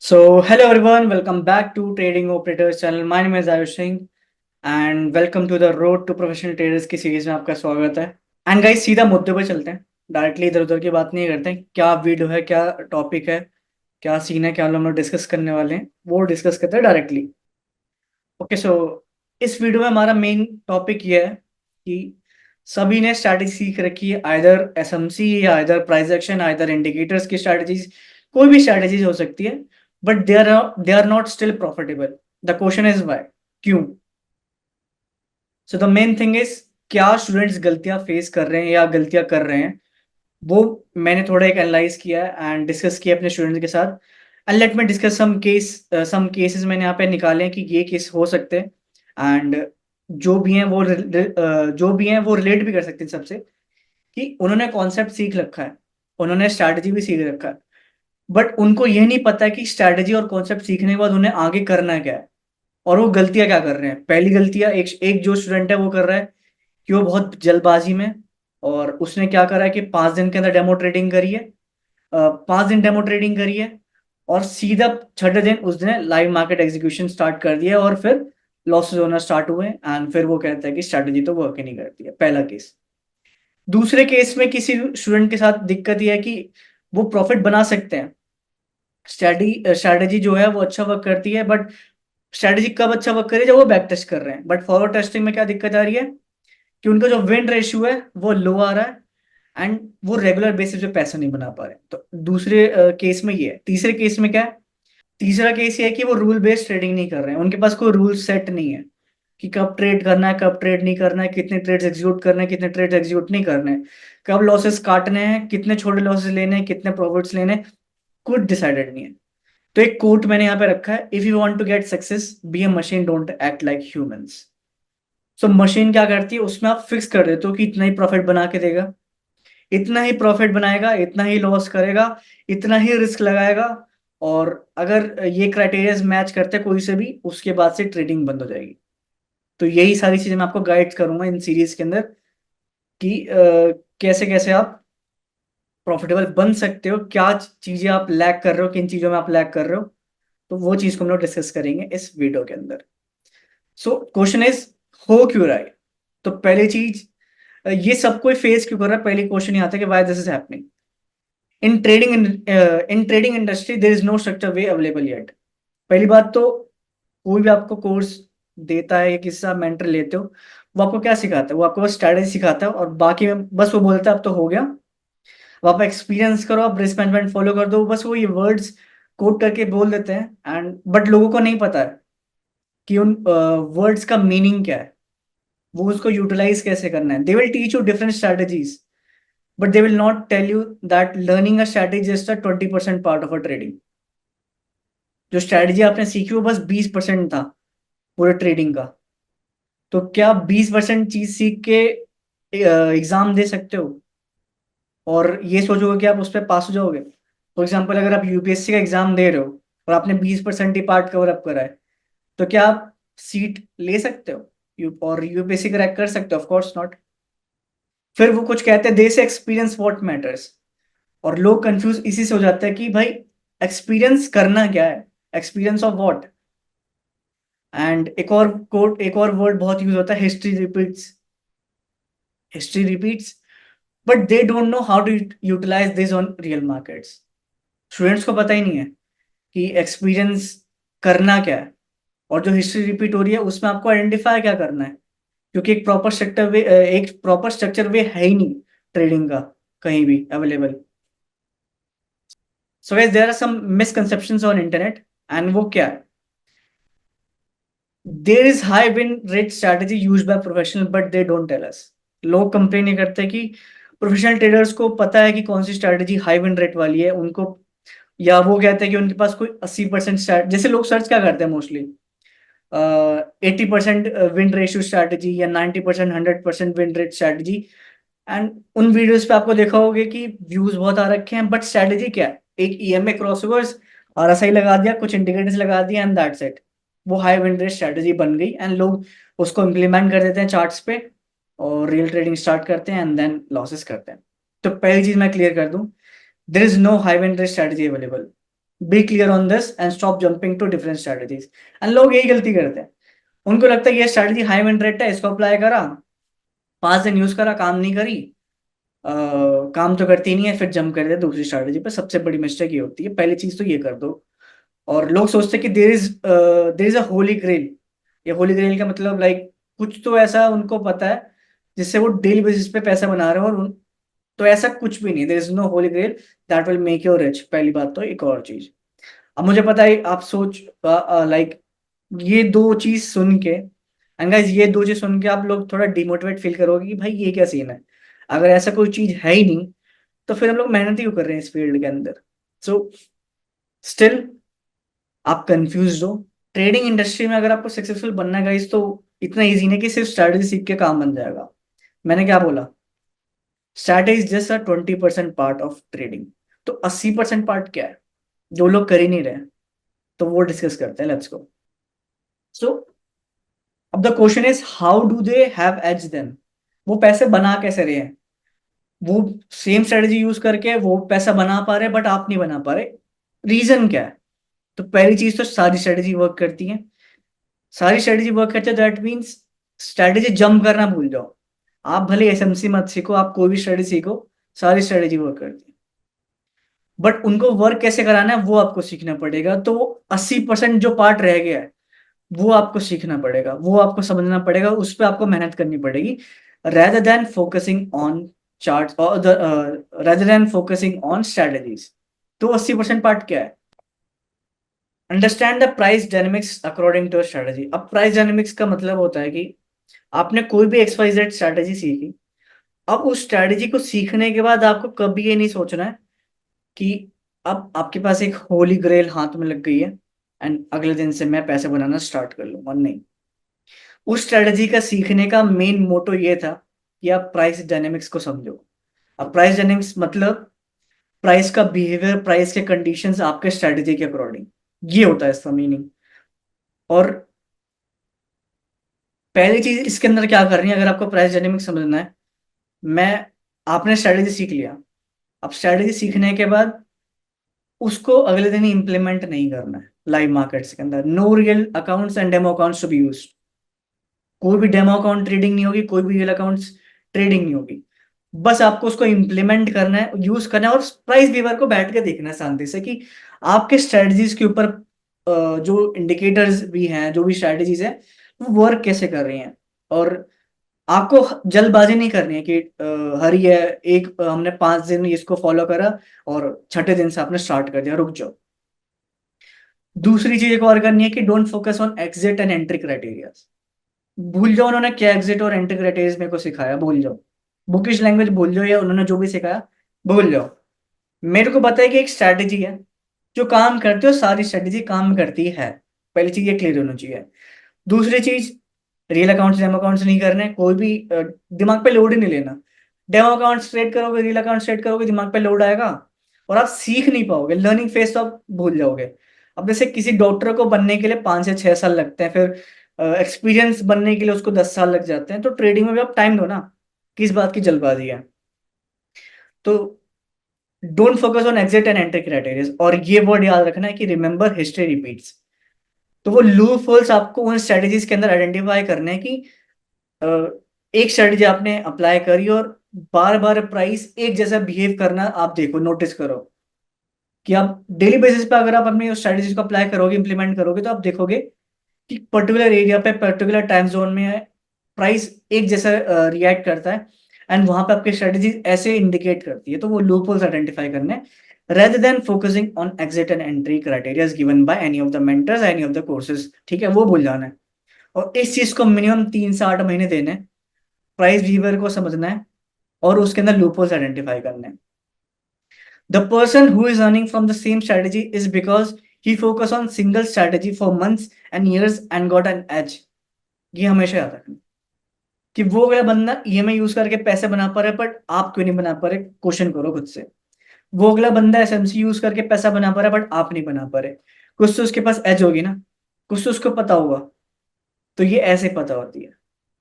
Hello everyone, welcome back to Trading Operators channel. My name is Ayush Singh and welcome to the Road to Professional Traders की series में आपका स्वागत है। And guys सीधा मुद्दे पे चलते हैं, डायरेक्टली इधर उधर की बात नहीं करते हैं। क्या वीडियो है, क्या टॉपिक है, क्या सीन है, क्या हम लोग डिस्कस करने वाले हैं, वो डिस्कस करते हैं डायरेक्टली। ओके सो इस वीडियो में हमारा मेन टॉपिक ये है कि सभी ने स्ट्रैटेजी सीख रखी है, आइदर एसएमसी या either price action, either indicators की स्ट्रैटेजीज, कोई भी स्ट्रैटेजीज हो सकती है, but they are not still profitable. The question is why, क्यों? So the main thing is, क्या स्टूडेंट्स गलतियां फेस कर रहे हैं या गलतियां कर रहे हैं, वो मैंने थोड़ा एक एनालाइज किया एंड डिस्कस किया अपने स्टूडेंट्स के साथ। And let me discuss some cases मैंने यहाँ पे निकाले हैं कि ये केस हो सकते हैं एंड जो भी हैं वो रिलेट भी कर सकते हैं सबसे, कि उन्होंने कॉन्सेप्ट सीख रखा है, उन्होंने स्ट्रैटेजी भी सीख रखा है, बट उनको ये नहीं पता है कि स्ट्रैटेजी और कॉन्सेप्ट सीखने के बाद उन्हें आगे करना क्या है और वो गलतियां क्या कर रहे हैं। पहली गलतियां एक एक जो स्टूडेंट है वो कर रहा है कि वो बहुत जल्दबाजी में, और उसने क्या करा है कि 5 दिन के अंदर डेमो ट्रेडिंग करी है, 5 दिन डेमो ट्रेडिंग करी है और सीधा छठे दिन उसने लाइव मार्केट एग्जीक्यूशन स्टार्ट कर दिया और फिर लॉसेस होना स्टार्ट हुए एंड फिर वो कहता है कि स्ट्रैटेजी तो वर्क ही नहीं करती है। पहला केस। दूसरे केस में किसी स्टूडेंट के साथ दिक्कत यह है कि वो प्रॉफिट बना सकते हैं, स्ट्रैटेजी जो है वो अच्छा वर्क करती है, बट स्ट्रैटेजी कब अच्छा वर्क करे, जब वो बैक टेस्ट कर रहे हैं। बट फॉरवर्ड टेस्टिंग में क्या दिक्कत आ रही है कि उनका जो विन रेशियो है वो लो आ रहा है एंड वो रेगुलर बेसिस पे पैसा नहीं बना पा रहे। तो दूसरे केस में ये है। तीसरे केस में क्या है? तीसरा केस ये है कि वो रूल बेस्ड ट्रेडिंग नहीं कर रहे हैं, उनके पास कोई रूल सेट नहीं है कि कब ट्रेड करना है, कब ट्रेड नहीं करना है, कितने ट्रेड्स एग्जीक्यूट करने हैं, कितने ट्रेड्स एग्जीक्यूट नहीं करने हैं, कब लॉसेस काटने हैं, कितने छोटे लॉसेस लेने हैं, कितने प्रॉफिट्स लेने हैं, कुछ डिसाइडेड नहीं है। तो एक कोट मैंने यहाँ पे रखा है, if you want to get success be a machine, don't act like humans. So machine क्या करती है, उसमें आप फिक्स कर देते हो कि इतना ही प्रॉफिट बना के देगा, इतना ही प्रॉफिट बनाएगा, इतना ही लॉस करेगा, इतना ही रिस्क लगाएगा, और अगर ये क्राइटेरियाज मैच करते हैं कोई से भी, उसके बाद से ट्रेडिंग बंद हो जाएगी। तो यही सारी चीजें मैं आपको गाइड करूंगा इन सीरीज के अंदर कि कैसे कैसे आप प्रॉफिटेबल बन सकते हो, क्या चीजें आप लैक कर रहे हो, किन चीजों में आप लैक कर रहे हो। तो वो चीज को हम लोग डिस्कस करेंगे इस वीडियो के अंदर। सो क्वेश्चन इज, हो क्यों रहा है? तो पहली चीज, ये सब कोई फेस क्यों कर रहा है, पहली क्वेश्चन ये आता है कि why this is happening in trading industry, there is no structure way available yet. पहली बात तो, कोई भी आपको कोर्स देता है या किसी से आप मेंटर लेते हो, वो आपको क्या सिखाता है? वो आपको बस स्ट्रैटेजी सिखाता है और बाकी में बस वो बोलता है अब तो हो गया, अब आप एक्सपीरियंस करो, आप रिस्क मैनेजमेंट फॉलो कर दो। बस वो ये वर्ड्स कोट करके बोल देते हैं एंड बट लोगों को नहीं पता है कि उन वर्ड्स का मीनिंग क्या है, वो उसको यूटिलाइज कैसे करना है। They will teach you different strategies, but they will not tell you that learning a strategy just a 20% part of a trading. जो स्ट्रैटेजी आपने सीखी वो बस 20% था पूरे ट्रेडिंग का। तो क्या 20% चीज सीख के एग्जाम दे सकते हो और ये सोचोगे कि आप उस पर पास हो जाओगे? फॉर एग्जाम्पल, अगर आप यूपीएससी का एग्जाम दे रहे हो और आपने 20% ही पार्ट कवर अप करा है, तो क्या आप सीट ले सकते हो और यूपीएससी क्रैक कर सकते हो? Of course not. फिर वो कुछ कहते हैं, दे से एक्सपीरियंस व्हाट मैटर्स, और लोग कंफ्यूज इसी से हो जाते हैं कि भाई एक्सपीरियंस करना क्या है, एक्सपीरियंस ऑफ व्हाट। एंड एक और वर्ड बहुत यूज होता है, history repeats. History repeats, but they don't know how to utilize this on real markets. Students को पता ही नहीं है कि एक्सपीरियंस करना क्या है, और जो हिस्ट्री रिपीट हो रही है उसमें आपको आइडेंटिफाई क्या करना है, क्योंकि एक प्रॉपर स्ट्रक्चर वे है ही नहीं ट्रेडिंग का कहीं भी available. So guys, there are some misconceptions on internet, and वो क्या है? There is high win rate strategy use by professional but they don't tell us. लोग कंप्लेन नहीं करते कि प्रोफेशनल ट्रेडर्स को पता है कि कौन सी स्ट्रैटेजी हाई विन रेट वाली है उनको, या वो कहते हैं कि उनके पास कोई 80% जैसे लोग सर्च क्या करते हैं मोस्टली, 80% विन रेशियो स्ट्रैटेजी या 90%, 100% विन रेट स्ट्रैटेजी। एंड उन वीडियोस पे आपको देखा होगा कि व्यूज बहुत आ रखे हैं, बट स्ट्रैटेजी क्या है? एक ईएमए क्रॉसओवर्स, आरएसआई लगा दिया, कुछ इंडिकेटर्स लगा दिया एंड दैट्स इट। वो हाई विन रेट स्ट्रैटेजी बन गई एंड लोग उसको इम्प्लीमेंट कर देते हैं चार्ट्स पे और रियल ट्रेडिंग स्टार्ट करते हैं एंड देन लॉसेस करते हैं। तो पहली चीज मैं क्लियर कर दूं, there is no high win rate strategy available. Be clear on this and stop jumping to different strategies. And लोग यही गलती करते हैं, उनको लगता है ये स्ट्रेटजी हाई विन रेट है, इसको अप्लाई करा, 5 दिन यूज करा, काम नहीं करी, काम तो करती नहीं है, फिर जंप कर दे दूसरी स्ट्रेटजी पे। सबसे बड़ी मिस्टेक ये होती है, पहली चीज तो ये कर दो। और लोग सोचते हैं कि देर इज अ होली ग्रेल। ये होली ग्रेल का मतलब लाइक कुछ तो ऐसा उनको पता है जिससे वो डेली बेसिस पे पैसा बना रहे हो, और तो ऐसा कुछ भी नहीं, there is no holy grail that will make you rich. पहली बात तो एक और चीज, अब मुझे पता है आप सोच लाइक ये दो चीज सुन के, एंड गाइस ये दो चीज सुन के आप लोग थोड़ा डिमोटिवेट फील करोगे कि भाई ये क्या सीन है, अगर ऐसा कोई चीज है ही नहीं तो फिर हम लोग मेहनत ही क्यों कर रहे हैं इस फील्ड के अंदर। सो स्टिल आप कंफ्यूज हो। ट्रेडिंग इंडस्ट्री में अगर आपको सक्सेसफुल बनना है गाइस, तो इतना इजी नहीं कि सिर्फ स्ट्रैटेजी सीख के काम बन जाएगा। मैंने क्या बोला, strategy is just a 20% part of trading. तो 80% पार्ट क्या है जो लोग कर ही नहीं रहे, तो वो डिस्कस करते हैं, लेट्स गो। सो अब the question is how do they have edge then. वो पैसे बना कैसे रहे हैं, वो सेम स्ट्रेटजी यूज करके वो पैसा बना पा रहे बट आप नहीं बना पा रहे, रीजन क्या है। तो पहली चीज तो सारी स्ट्रेटजी वर्क करती है, सारी स्ट्रेटजी वर्क करती है, दैट मीन्स स्ट्रेटजी जंप करना भूल जाओ। आप भले एसएमसी मत सीखो, आप कोई भी स्ट्रेटजी सीखो, सारी स्ट्रेटजी वर्क करती है। बट उनको वर्क कैसे कराना है वो आपको सीखना पड़ेगा। तो 80% जो पार्ट रह गया है वो आपको सीखना पड़ेगा, वो आपको समझना पड़ेगा, उस पर आपको मेहनत करनी पड़ेगी, rather than focusing on charts or the rather than focusing on strategies। तो 80% पार्ट क्या है, understand the price dynamics according to strategy. अब प्राइस डायनेमिक्स का मतलब होता है कि आपने कोई भी XYZ स्ट्रेटजी सीखी, अब उस स्ट्रेटजी को सीखने के बाद आपको कभी ये नहीं सोचना है कि अब आपके पास एक होली ग्रेल हाथ में लग गई है एंड अगले दिन से मैं पैसे बनाना स्टार्ट कर लूंगा, नहीं। उस स्ट्रेटजी का सीखने का मेन मोटो ये था कि आप प्राइस डायनेमिक्स को समझो। अब प्राइस डायनेमिक्स मतलब प्राइस का बिहेवियर, प्राइस के कंडीशंस आपके स्ट्रेटजी के अकॉर्डिंग, ये होता है इसका मीनिंग। और पहली चीज इसके अंदर क्या करनी है, अगर आपको प्राइस डायनेमिक्स समझना है, मैं आपने स्ट्रेटजी सीख लिया, अब स्ट्रेटजी सीखने के बाद उसको अगले दिन ही इंप्लीमेंट नहीं करना है लाइव मार्केट्स के अंदर। No real accounts and demo accounts to be used. कोई भी डेमो अकाउंट ट्रेडिंग नहीं होगी, कोई भी रियल अकाउंट्स ट्रेडिंग नहीं होगी। बस आपको उसको इंप्लीमेंट करना है, यूज करना है, और प्राइस बीवर को बैठ के देखना है शांति से कि आपके स्ट्रेटजीज के ऊपर जो इंडिकेटर्स भी हैं, जो भी स्ट्रेटजीज है, वो वर्क कैसे कर रही हैं। और आपको जल्दबाजी नहीं करनी है कि हरी है, हमने 5 दिन इसको फॉलो करा और छठे दिन से आपने स्टार्ट कर दिया, रुक जाओ। दूसरी चीज एक और करनी है कि don't focus on exit and entry criteria. भूल जाओ उन्होंने क्या एग्जिट और एंट्री क्राइटेरिया मेरे को सिखाया, भूल जाओ। बुकिश लैंग्वेज भूल जाओ, या उन्होंने जो भी सिखाया भूल जाओ। मेरे को पता है कि एक स्ट्रैटेजी है जो काम करती है, और सारी स्ट्रैटेजी काम करती है। पहली चीज ये क्लियर होना चाहिए। दूसरी चीज, रियल अकाउंट्स डेमो अकाउंट्स नहीं करने, कोई भी दिमाग पे लोड ही नहीं लेना। डेमो अकाउंट्स ट्रेड करोगे, रियल अकाउंट्स ट्रेड करोगे, दिमाग पे लोड आएगा और आप सीख नहीं पाओगे, लर्निंग फेज तो आप भूल जाओगे। अब जैसे किसी डॉक्टर को बनने के लिए 5 से 6 साल लगते हैं, फिर एक्सपीरियंस बनने के लिए उसको 10 साल लग जाते हैं, तो ट्रेडिंग में भी आप टाइम दो ना, किस बात की जल्दबाजी है। तो don't focus on exit and entry criteria, और ये वर्ड याद रखना है कि रिमेंबर हिस्ट्री रिपीट्स। तो वो लूप होल्स आपको उन स्ट्रेटेजीज के अंदर आइडेंटिफाई करने हैं कि अ, एक स्ट्रेटेजी आपने अप्लाई करी और बार बार प्राइस एक जैसा बिहेव करना आप देखो, नोटिस करो कि आप डेली बेसिस पे अगर आप अपनी स्ट्रेटेजीज को अप्लाई करोगे, इंप्लीमेंट करोगे, तो आप देखोगे कि पर्टिकुलर एरिया पे, पर्टिकुलर टाइम जोन में प्राइस एक जैसा रिएक्ट करता है, एंड वहां पे आपकी स्ट्रेटेजी ऐसे इंडिकेट करती है। तो वो लूप होल्स आइडेंटिफाई करने, rather than focusing on exit and entry criteria given by any of the mentors, any of the courses, ठीक है, वो भूल जाना है। और इस चीज को मिनिमम 3 से 8 महीने देने, प्राइस बिहेवियर को समझना है और उसके अंदर लूपहोल्स आइडेंटिफाई करने हैं। The person who is earning from the same strategy is because he focus on single strategy for months and years and got an edge. ये हमेशा याद रखना कि वो अगला बंदा ईएमआई यूज करके पैसे बना पा रहा है, बट आप क्यों नहीं बना पा रहे, क्वेश्चन करो खुद से। वो अगला बंदा एसएमसी यूज करके पैसा बना पा रहा है, बट आप नहीं बना पा रहे, कुछ तो उसके पास एज होगी ना, कुछ तो उसको पता होगा। तो ये ऐसे पता होती है,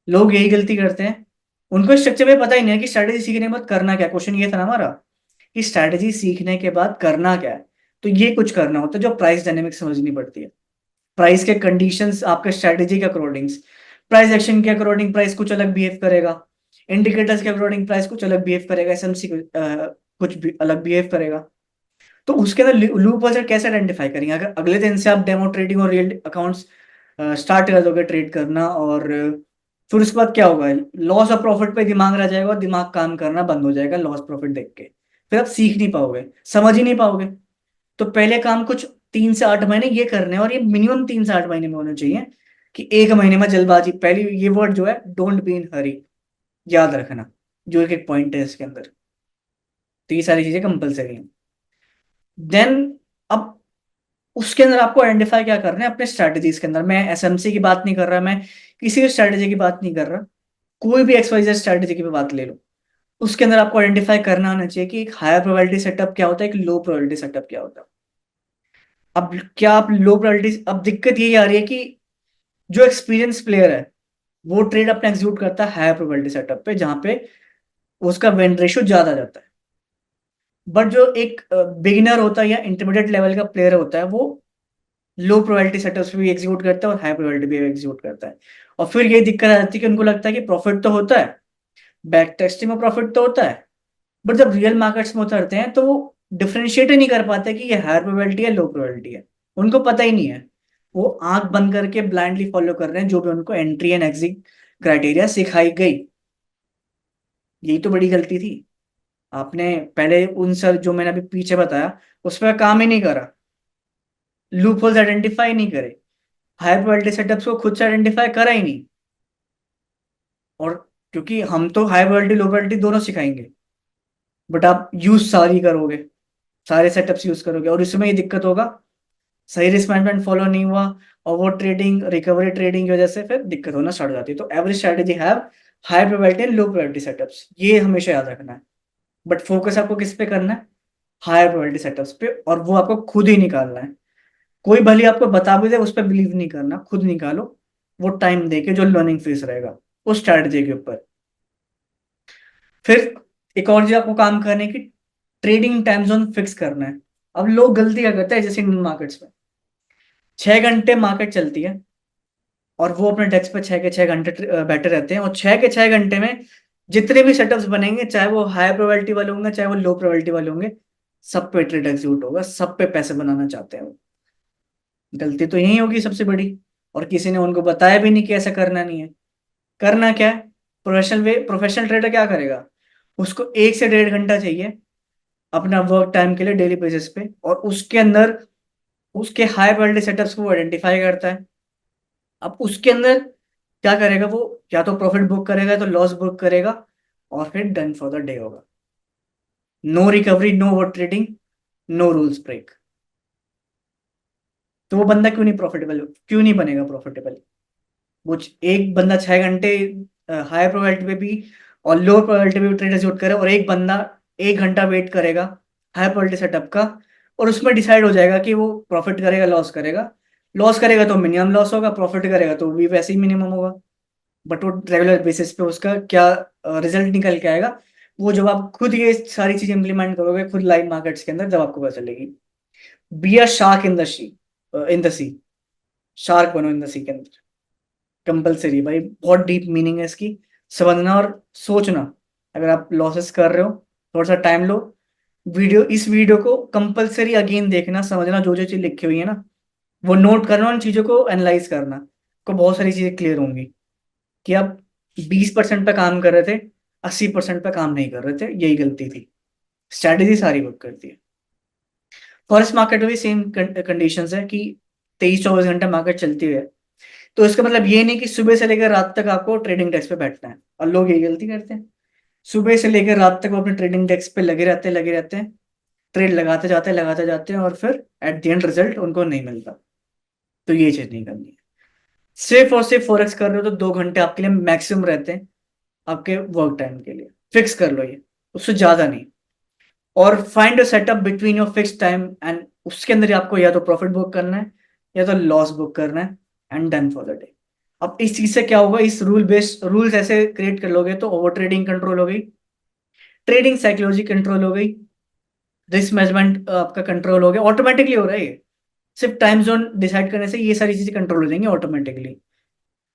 लोग यही गलती करते हैं, उनको स्ट्रक्चर में पता ही नहीं है कि स्ट्रैटेजी सीखने के बाद करना क्या है। क्वेश्चन ये था ना हमारा कि स्ट्रैटेजी सीखने के बाद करना क्या है। तो ये कुछ करना होता है जो प्राइस डायनेमिक्स समझनी पड़ती है। प्राइस के कंडीशंस आपके स्ट्रेटेजी के अकॉर्डिंग, प्राइस एक्शन के अकॉर्डिंग प्राइस कुछ अलग बिहेव करेगा, इंडिकेटर्स के अकॉर्डिंग प्राइस कुछ अलग बिहेव करेगा, एसएमसी कुछ भी अलग बिहेव करेगा। तो उसके अंदर लूप होल्स कैसे आइडेंटिफाई करेंगे? अगर अगले दिन से आप डेमो ट्रेडिंग और रियल अकाउंट्स स्टार्ट कर दोगे ट्रेड करना, और फिर उसके बाद क्या होगा? लॉस और प्रॉफिट पे दिमाग रह जाएगा और दिमाग काम करना बंद हो जाएगा लॉस प्रॉफिट देख के। फिर आप सीख नहीं पाओगे, समझ ही नहीं पाओगे। तो पहले काम कुछ 3 से 8 महीने ये करने हैं, और ये मिनिमम 3 से 8 महीने में होने चाहिए। कि 1 महीने में जल्दबाजी, पहली ये वर्ड जो है डोंट बी इन हरी, याद रखना, जो एक एक पॉइंट है इसके अंदर। तो ये सारी चीजें कंपलसरी हैं। देन अब उसके अंदर आपको आइडेंटिफाई क्या करना है अपने स्ट्रैटेजीज के अंदर। मैं एसएमसी की बात नहीं कर रहा, मैं किसी भी स्ट्रैटेजी की बात नहीं कर रहा, कोई भी एक्सवाइजेड स्ट्रैटेजी की भी बात ले लो। उसके अंदर आपको आइडेंटिफाई करना आना चाहिए कि एक हायर प्रोबेबिलिटी सेटअप क्या होता है, एक लो प्रोबेबिलिटी सेटअप क्या होता है। अब क्या आप लो प्रोबेबिलिटी, अब दिक्कत यही आ रही है कि जो एक्सपीरियंस प्लेयर है वो ट्रेड अपना एग्जीक्यूट करता है हायर प्रोबेबिलिटी सेटअप पे, जहां पे उसका विन रेशियो ज्यादा जाता है। बट जो एक बिगिनर होता है या इंटरमीडिएट लेवल का प्लेयर होता है, वो लो प्रोबेबिलिटी सेटअप्स पे भी एग्जीक्यूट करता है और हाई प्रोबेबिलिटी पे भी एग्जीक्यूट करता है। और फिर ये दिक्कत आ जाती है कि उनको लगता है कि प्रॉफिट तो होता है, बैक टेस्टिंग में प्रॉफिट तो होता है, बट जब रियल मार्केट्स में उतरते हैं तो वो डिफरेंशिएट ही नहीं कर पाते कि ये हायर प्रोबेबिलिटी है लो प्रोबेबिलिटी है। उनको पता ही नहीं है, वो आंख बंद करके ब्लाइंडली फॉलो कर रहे हैं जो भी उनको एंट्री एंड एग्जिट क्राइटेरिया सिखाई गई। यही तो बड़ी गलती थी। आपने पहले उन सर जो मैंने अभी पीछे बताया उस पर काम ही नहीं करा, लूप होल्स आइडेंटिफाई नहीं करे, हाई प्रोबेबिलिटी सेटअप्स को खुद से आइडेंटिफाई करा ही नहीं। और क्योंकि हम तो हाई प्रोबेबिलिटी लो प्रोबेबिलिटी दोनों सिखाएंगे, बट आप यूज सारी करोगे, सारे सेटअप्स यूज करोगे, और इसमें ये दिक्कत होगा, सही रिस्क मैनेजमेंट फॉलो नहीं हुआ, ओवर ट्रेडिंग रिकवरी ट्रेडिंग की वजह से फिर दिक्कत होना स्टार्ट हो जाती है। तो average strategy have high probability and low probability setups, ये हमेशा याद रखना है। बट फोकस आपको किस पे करना है? हायर प्रोबेबिलिटी सेटअप्स पे, और वो आपको खुद ही निकालना है। कोई भले आपको बता भी दे उस पर बिलीव नहीं करना, खुद निकालो, वो टाइम देके जो लर्निंग फेज रहेगा उस स्ट्रैटेजी के ऊपर। फिर एक और चीज आपको काम करने की, ट्रेडिंग टाइम जोन फिक्स करना है। अब लोग गलती क्या करते हैं, जैसे इंडियन मार्केट्स में 6 घंटे मार्केट चलती है, और वो अपने डेस्क पे 6 के 6 घंटे बैठे रहते हैं, और 6 के 6 घंटे में जितने भी सेटअप्स बनेंगे, चाहे वो हाई प्रोबेबिलिटी वाले होंगे चाहे वो लो प्रोबेबिलिटी वाले होंगे, सब पे ट्रेड एग्जीक्यूट होगा, सब पे पैसे बनाना चाहते हैं वो। गलती तो यही होगी सबसे बड़ी, और किसी ने उनको बताया भी नहीं कि ऐसा करना नहीं है। करना क्या है? प्रोफेशनल ट्रेडर क्या करेगा? उसको 1 से 1.5 घंटा चाहिए अपना वर्क टाइम के लिए डेली बेसिस पे, और उसके अंदर उसके हाई प्रोबेबिलिटी सेटअप्स को आइडेंटिफाई करता है। अब उसके अंदर क्या करेगा वो? या तो प्रॉफिट बुक करेगा या तो लॉस बुक करेगा, और फिर डन फॉर द डे होगा। No recovery, no over trading, no rules break. तो वो बंदा क्यों नहीं प्रॉफिटेबल, क्यों नहीं बनेगा प्रॉफिटेबल? वो एक बंदा 6 घंटे हाई प्रोबेबिलिटी पे भी और लो प्रोबेबिलिटी पे भी ट्रेड एग्जीक्यूट करे, और एक बंदा 1 घंटा वेट करेगा हाई प्रोबेबिलिटी सेटअप का, और उसमें डिसाइड हो जाएगा कि वो प्रॉफिट करेगा लॉस करेगा। लॉस करेगा तो मिनिमम लॉस होगा, प्रॉफिट करेगा तो भी वैसे ही मिनिमम होगा। बट वो रेगुलर बेसिस पे उसका क्या रिजल्ट निकल के आएगा, वो जब आप खुद ये सारी चीज इंप्लीमेंट करोगे खुद लाइव मार्केट्स के अंदर, जब आपको पता चलेगी। Be a shark in the sea, in the sea, shark बनो इन द सी के अंदर। कंपलसरी भाई, बहुत डीप मीनिंग है इसकी, समझना और सोचना। अगर आप लॉसेस कर रहे हो, थोड़ा सा टाइम लो, इस वीडियो को कंपलसरी अगेन देखना, समझना जो जो चीज लिखी हुई है ना, वो नोट करना, उन चीजों को एनालाइज करना, को बहुत सारी चीजें क्लियर होंगी कि आप 20% पे काम कर रहे थे, 80% पे काम नहीं कर रहे थे, यही गलती थी। स्ट्रैटेजी सारी वर्क करती है। फॉरेस्ट मार्केट में भी सेम कंडीशंस है कि 23-24 घंटे मार्केट चलती है। तो इसका मतलब ये नहीं कि सुबह से लेकर रात तक आपको ट्रेडिंग डेस्क पे बैठना है, और लोग ये गलती करते हैं। सुबह से लेकर रात तक वो अपने ट्रेडिंग डेस्क पे लगे रहते हैं, ट्रेड लगाते जाते हैं, और फिर एट द एंड रिजल्ट उनको नहीं मिलता। तो ये चीज नहीं करनी है। सिर्फ और सिर्फ फॉरेक्स कर रहे हो तो 2 घंटे आपके लिए मैक्सिमम रहते हैं आपके वर्क टाइम के लिए, फिक्स कर लो ये, उससे ज्यादा नहीं। और find a setup between your fix time and, उसके अंदर ही आपको या तो प्रॉफिट बुक करना है या तो लॉस बुक करना है, and done for the day. अब इस चीज से क्या होगा, इस रूल्स ऐसे क्रिएट कर लोगे तो ओवर ट्रेडिंग कंट्रोल हो गई, ट्रेडिंग साइकोलॉजी कंट्रोल हो गई, रिस्क मैनेजमेंट आपका कंट्रोल हो गया, ऑटोमेटिकली हो रहा है ये। सिर्फ टाइम जोन डिसाइड करने से ये सारी चीजें कंट्रोल हो जाएंगी ऑटोमेटिकली।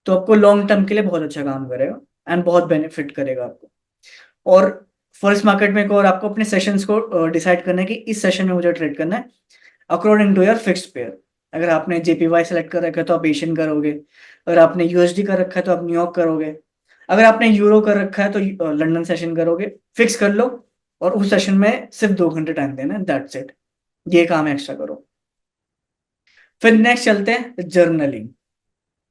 तो आपको लॉन्ग टर्म के लिए बहुत अच्छा काम करेगा एंड बहुत बेनिफिट करेगा आपको। और फर्स्ट मार्केट में और आपको अपने सेशंस को डिसाइड करना है कि इस सेशन में मुझे ट्रेड करना है according to your fixed pair. अगर आपने जेपीवाई सेलेक्ट कर रखा है तो आप एशियन करोगे, अगर आपने यूएसडी कर रखा है तो आप न्यूयॉर्क करोगे, अगर आपने यूरो कर रखा है तो लंदन सेशन करोगे। फिक्स कर लो और उस सेशन में सिर्फ 2 घंटे टाइम देना है, दैट्स इट। ये काम एक्स्ट्रा करो। फिर नेक्स्ट चलते हैं जर्नलिंग।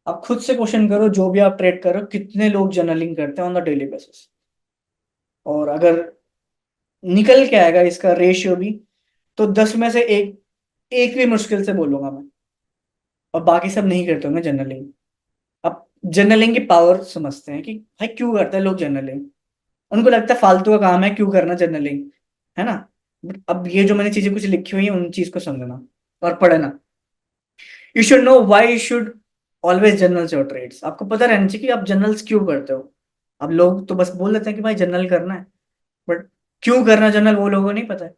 आप खुद से क्वेश्चन करो, जो भी आप ट्रेड करो कितने लोग जर्नलिंग करते हैं ऑन द डेली बेसिस। और अगर निकल के आएगा इसका रेशियो भी, तो 10 में से एक एक भी मुश्किल से बोलूंगा मैं। और बाकी सब नहीं करते होंगे जर्नलिंग। अब जर्नलिंग की पावर समझते हैं कि भाई क्यों करते हैं लोग जर्नलिंग। उनको लगता है फालतू का काम है, क्यों करना जर्नलिंग, है ना। बट अब ये जो मैंने चीजें कुछ लिखी हुई है उन चीज को समझना और पढ़ना। You should know why you should always journals your trades. आपको पता रहना चाहिए कि आप जर्नल्स क्यों करते हो। अब लोग तो बस बोल देते हैं कि भाई जर्नल करना है, बट क्यों करना जर्नल वो लोगों को नहीं पता है।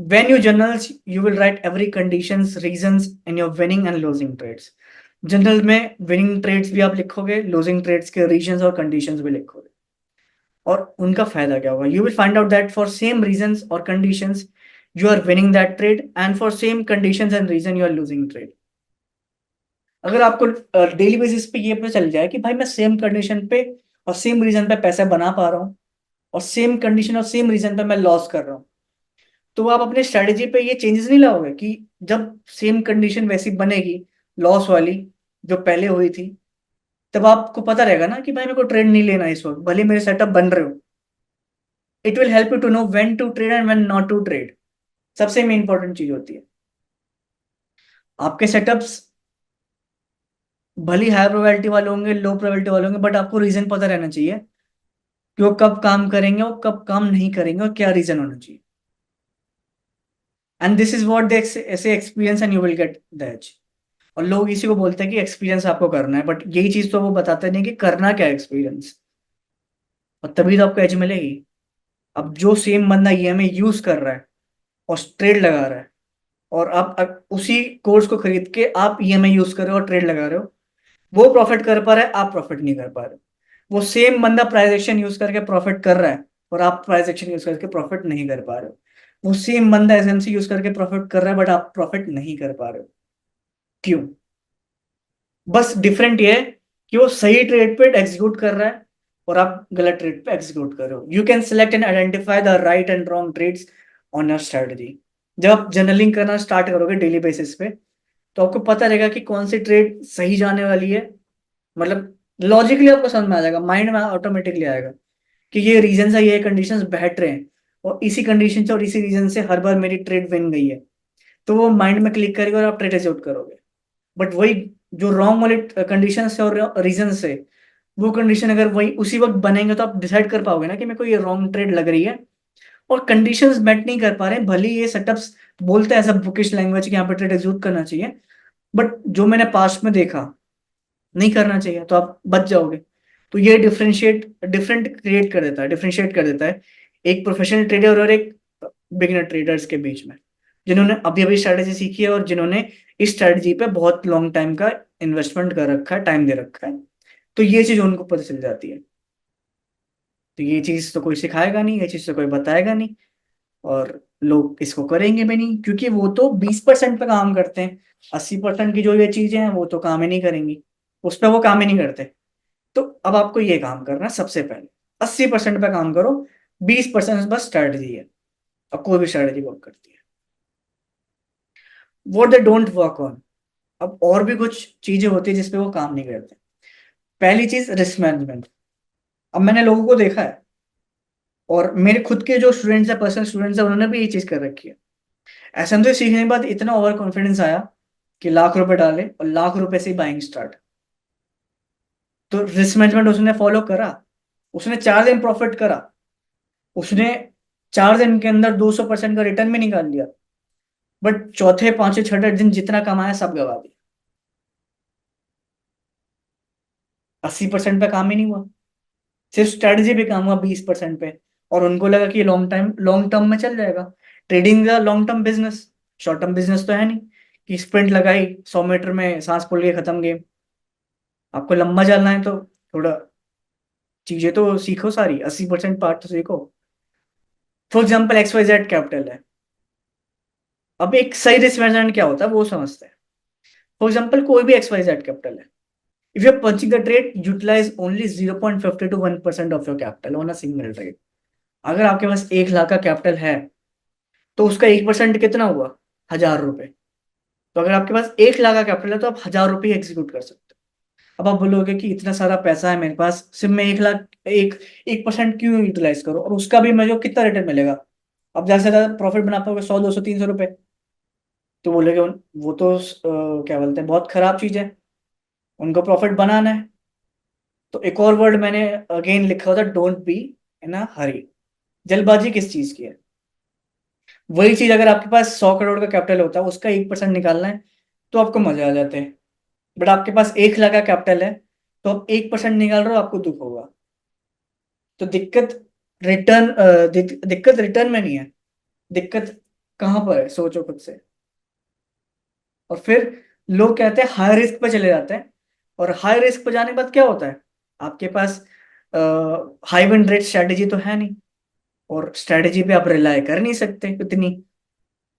When you journals, you will write every conditions, reasons in your winning and losing trades. General में विनिंग ट्रेड्स भी आप लिखोगे, लूजिंग ट्रेड्स के रीजंस और कंडीशंस भी लिखोगे। और उनका फायदा क्या होगा, you will find out that for same reasons और conditions you are winning that trade and for same conditions and reason you are losing trade. अगर आपको डेली बेसिस पे ये पता चल जाए कि भाई मैं सेम कंडीशन पे और सेम रीजन पे पैसे बना पा रहा हूँ और सेम कंडीशन और सेम रीजन पे मैं लॉस कर रहा हूँ, तो आप अपने स्ट्रेटेजी पे ये चेंजेस नहीं लाओगे कि जब सेम कंडीशन वैसी बनेगी लॉस वाली जो पहले हुई थी, तब आपको पता रहेगा ना कि भाई मेरे को ट्रेड नहीं लेना इस वक्त, भले मेरे सेटअप बन रहे हो। It will help you to know when to trade and when not to trade. सबसे मेन इंपॉर्टेंट चीज होती है आपके सेटअप्स भले हाई प्रोबेबिलिटी वाले होंगे, लो प्रोबेबिलिटी वाले होंगे, बट आपको रीजन पता रहना चाहिए कि वो कब काम करेंगे और कब काम नहीं करेंगे और क्या रीजन होना चाहिए। And this is what they ऐसे experience and you will get the edge. और लोग इसी को बोलते हैं कि एक्सपीरियंस आपको करना है, बट यही चीज तो वो बताते नहीं कि करना क्या है एक्सपीरियंस। और तभी तो आपको एज मिलेगी। अब जो सेम बंदा ईएमआई यूज कर रहा है और ट्रेड लगा रहा है, और आप उसी कोर्स को खरीद के आप ईएमआई यूज कर रहे हो और ट्रेड लगा रहे हो, वो प्रॉफिट कर पा रहा है, आप प्रॉफिट नहीं कर पा रहे हो। वो सेम बंदा प्राइस एक्शन यूज करके प्रॉफिट कर रहा है और आप प्राइस एक्शन यूज करके प्रॉफिट नहीं कर पा रहे हो। वो सेम बंदा एसएमसी यूज करके प्रॉफिट कर रहा है बट आप प्रॉफिट नहीं कर पा रहे हो। क्यों? बस डिफरेंट ये है कि वो सही ट्रेड पे एग्जीक्यूट कर रहा है और आप गलत ट्रेड पे एग्जीक्यूट कर रहे हो। You can select and identify the right and wrong trades on your strategy. जब आप जर्नलिंग करना स्टार्ट करोगे डेली बेसिस पे, तो आपको पता रहेगा कि कौन सी ट्रेड सही जाने वाली है। मतलब लॉजिकली आपको समझ में आ जाएगा, माइंड में ऑटोमेटिकली आएगा कि ये रीजन है, ये कंडीशंस बैठ रहे हैं और इसी कंडीशन से और इसी रीजन से हर बार मेरी ट्रेड विन गई है। तो वो माइंड में क्लिक करेगा और आप ट्रेड एग्जीक्यूट करोगे। बट वही जो रॉन्ग वाले कंडीशन से और रीजन से, वो कंडीशन अगर वही उसी वक्त बनेंगे तो आप डिसाइड कर पाओगे ना कि मेरे को ये रॉन्ग ट्रेड लग रही है। और कंडीशंस मैच नहीं कर पा रहे हैं, भले ही ये सेटअप्स बोलते हैं सब बुकिश लैंग्वेज कि यहाँ पे ट्रेड एग्जीक्यूट करना चाहिए, बट जो मैंने पास्ट में देखा नहीं करना चाहिए, तो आप बच जाओगे। तो ये डिफरेंट क्रिएट कर देता है, डिफरेंशिएट कर देता है एक प्रोफेशनल ट्रेडर और एक बिगिनर ट्रेडर्स के बीच में, जिन्होंने अभी अभी स्ट्रैटेजी सीखी है और जिन्होंने इस स्ट्रैटेजी पे बहुत लॉन्ग टाइम का इन्वेस्टमेंट कर रखा है, टाइम दे रखा है। तो ये चीज उनको पता चल जाती है। तो ये चीज तो कोई सिखाएगा नहीं, ये चीज तो कोई बताएगा नहीं, और लोग इसको करेंगे भी नहीं क्योंकि वो तो 20% पे काम करते हैं। 80% की जो ये चीजें हैं वो तो काम ही नहीं करेंगी, उस पर वो काम ही नहीं करते। तो अब आपको ये काम करना है सबसे पहले, 80% पे काम करो, 20% बस स्ट्रैटेजी है। अब कोई भी स्ट्रैटेजी वर्क करती है। What they don't work on. अब और भी कुछ चीजें होती है जिसपे वो काम नहीं करते। पहली चीज रिस्क मैनेजमेंट। अब मैंने लोगों को देखा है और मेरे खुद के जो स्टूडेंट्स है, पर्सनल स्टूडेंट्स है, उन्होंने भी ये चीज कर रखी है। एसएमसी सीखने के बाद इतना ओवर कॉन्फिडेंस आया कि लाख रुपए डाले और लाख रुपए से ही बाइंग स्टार्ट। तो रिस्क मैनेजमेंट उसने फॉलो करा, उसने 4 दिन प्रॉफिट करा, उसने 4 दिन के अंदर 200% का रिटर्न भी निकाल लिया। बट चौथे पांचवे छठे दिन जितना कमाया सब गवा दिया। 80% पे काम ही नहीं हुआ। सिर्फ स्ट्रेटजी पे काम हुआ 20% पे। और उनको लगा कि लॉन्ग टर्म में चल जाएगा। ट्रेडिंग का long term business, short term business तो है नहीं कि स्प्रिंट लगाई 100 मीटर में सांस फूल के खत्म गेम। आपको लंबा चलना है तो थोड़ा चीजें तो सीखो, सारी 80% पार्ट तो सीखो। फॉर एग्जाम्पल XYZ कैपिटल है। अब एक सही रिस्क मैनेजमेंट क्या होता है वो समझते हैं। फॉर एग्जाम्पल कोई भी XYZ कैपिटल है, if you are punching the trade utilize only 0.50 to 1% of your capital on a single trade. अगर आपके पास 1 लाख का कैपिटल है तो उसका 1% कितना हुआ? 1000 रुपए। तो अगर आपके पास 1 लाख का कैपिटल है तो आप 1000 रुपये एग्जीक्यूट कर सकते हो। अब आप बोलोगे कि इतना सारा पैसा है मेरे पास, सिर्फ मैं 1 लाख, 1% क्यों यूटिलाइज करूं, और उसका भी मुझे कितना रिटर्न मिलेगा? अब ज्यादा से ज्यादा प्रॉफिट बना पाओगे 100, 200, 300 रुपए। तो बोलेगे वो तो क्या बोलते हैं, बहुत खराब चीज है, उनको प्रॉफिट बनाना है। तो एक और वर्ड मैंने अगेन लिखा होता, डोंट बी इन अ हरी। जल्दबाजी किस चीज की है? वही चीज अगर आपके पास 100 करोड़ का कैपिटल होता है, उसका 1% निकालना है तो आपको मजे आ जाते हैं। बट आपके पास 1 लाख का कैपिटल है तो आप 1% निकाल रहे हो, आपको दुख होगा। तो दिक्कत रिटर्न में नहीं है, दिक्कत कहाँ पर है, सोचो खुद से। और फिर लोग कहते हैं हाई रिस्क पे चले जाते हैं, और हाई रिस्क पे जाने के बाद क्या होता है? आपके पास हाई विन रेट स्ट्रेटेजी तो है नहीं, और स्ट्रेटेजी पे आप रिलाय कर नहीं सकते इतनी,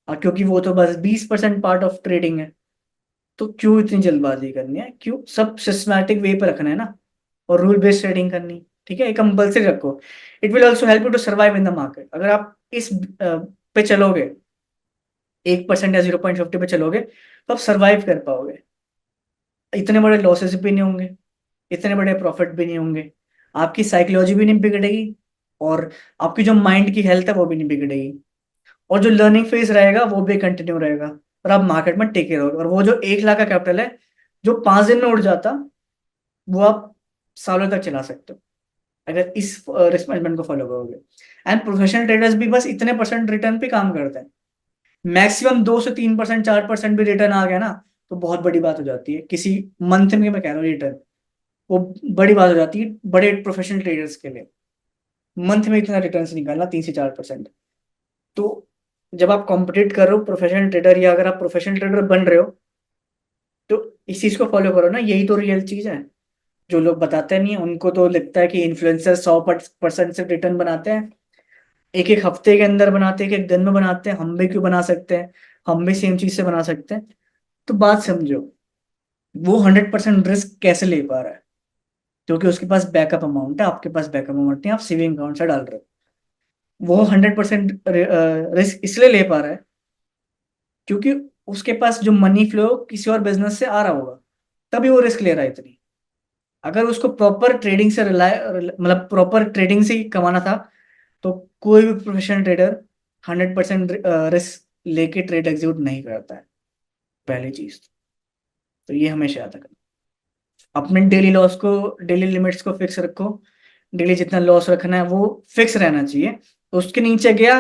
क्योंकि वो तो बस 20% पार्ट ऑफ ट्रेडिंग है। तो क्यों इतनी जल्दबाजी करनी है, क्यों सब सिस्टमैटिक वे पे रखना है ना, और रूल बेस्ड ट्रेडिंग करनी। ठीक है, कंपल्सरी रखो। It will also help you to survive in the market. अगर आप इस पे चलोगे, 1% या 0.50 पे चलोगे, तो आप सर्वाइव कर पाओगे। इतने बड़े लॉसेस भी नहीं होंगे, इतने बड़े प्रॉफिट भी नहीं होंगे, आपकी साइकोलॉजी भी नहीं बिगड़ेगी, और आपकी जो माइंड की हेल्थ है वो भी नहीं बिगड़ेगी, और जो लर्निंग फेज रहेगा वो भी कंटिन्यू रहेगा, और आप मार्केट में टिके रहोगे। और वो जो 1 लाख का कैपिटल है, जो 5 दिन में उड़ जाता, वो आप सालों तक चला सकते हो अगर इस रिस्क मैनेजमेंट को फॉलो करोगे। एंड प्रोफेशनल ट्रेडर्स भी बस इतने परसेंट रिटर्न पे काम करते हैं। मैक्सिमम 2 से 3%, 4% भी रिटर्न आ गया ना, तो बहुत बड़ी बात हो जाती है किसी मंथ में, मैं कह रहा हूँ रिटर्न, वो बड़ी बात हो जाती है बड़े प्रोफेशनल ट्रेडर्स के लिए। मंथ में इतना रिटर्न निकालना 3 से 4%। तो जब आप कॉम्पिटेट कर रहे हो प्रोफेशनल ट्रेडर, या अगर आप प्रोफेशनल ट्रेडर बन रहे हो, तो इस चीज को फॉलो करो ना, यही तो रियल चीज है। जो लोग बताते नहीं है, उनको तो लगता है कि इन्फ्लुएंसर 100% से रिटर्न बनाते हैं, एक एक हफ्ते के अंदर बनाते हैं, एक एक दिन में बनाते हैं, हम भी क्यों बना सकते हैं, हम भी सेम चीज से बना सकते हैं। तो बात समझो, वो 100% रिस्क कैसे ले पा रहा है? क्योंकि उसके पास बैकअप अमाउंट है, आपके पास बैकअप अमाउंट नहीं, आप सेविंग अकाउंट से डाल रहे हो। वो 100% रिस्क इसलिए ले पा रहा है क्योंकि उसके पास जो मनी फ्लो किसी और बिजनेस से आ रहा होगा, तभी वो रिस्क ले रहा है इतनी। अगर उसको प्रॉपर ट्रेडिंग से मतलब प्रॉपर ट्रेडिंग से ही कमाना था, तो कोई भी प्रोफेशनल ट्रेडर 100% रिस्क लेके ट्रेड एग्जीक्यूट नहीं करता है, पहली चीज। तो ये हमेशा याद रखना। अपने डेली लॉस को, डेली लिमिट्स को फिक्स रखो। डेली जितना लॉस रखना है वो फिक्स रहना चाहिए। उसके नीचे गया